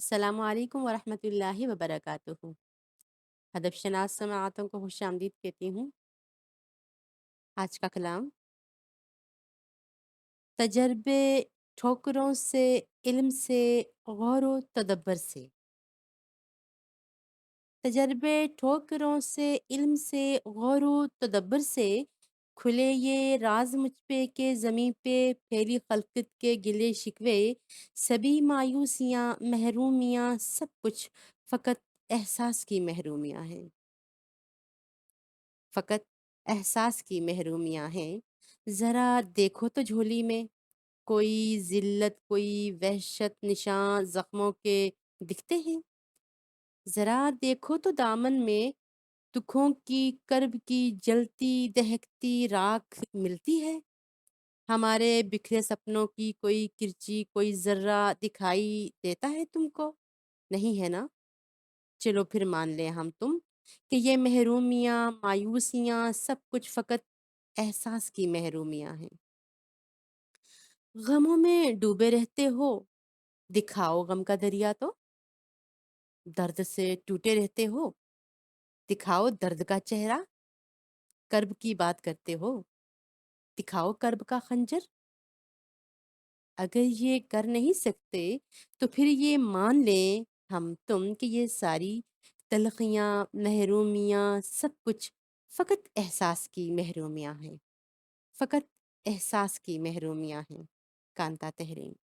السلام علیکم ورحمۃ اللہ وبرکاتہ۔ ادب شناس سماعتوں کو خوش آمدید کہتی ہوں۔ آج کا کلام تجربے ٹھوکروں سے، علم سے، غور و تدبر سے۔ تجربے ٹھوکروں سے، علم سے، غور و تدبر سے کھلے یہ راز مجھ پہ کہ زمیں پہ پھیلی خلقت کے گلے شکوے، سبھی مایوسیاں محرومیاں سب کچھ فقط احساس کی محرومیاں ہیں، فقط احساس کی محرومیاں ہیں۔ ذرا دیکھو تو جھولی میں کوئی ذلت کوئی وحشت نشاں زخموں کے دکھتے ہیں؟ ذرا دیکھو تو دامن میں دکھوں کی کرب کی جلتی دہکتی راکھ ملتی ہے؟ ہمارے بکھرے سپنوں کی کوئی کرچی کوئی ذرہ دکھائی دیتا ہے تم کو؟ نہیں ہے نا؟ چلو پھر مان لیں ہم تم کہ یہ محرومیاں مایوسیاں سب کچھ فقط احساس کی محرومیاں ہیں۔ غموں میں ڈوبے رہتے ہو، دکھاؤ غم کا دریا تو۔ درد سے ٹوٹے رہتے ہو، دکھاؤ درد کا چہرہ۔ کرب کی بات کرتے ہو، دکھاؤ کرب کا خنجر۔ اگر یہ کر نہیں سکتے تو پھر یہ مان لیں ہم تم کہ یہ ساری تلخیاں محرومیاں سب کچھ فقط احساس کی محرومیاں ہیں، فقط احساس کی محرومیاں ہیں۔ کانتا تحریر۔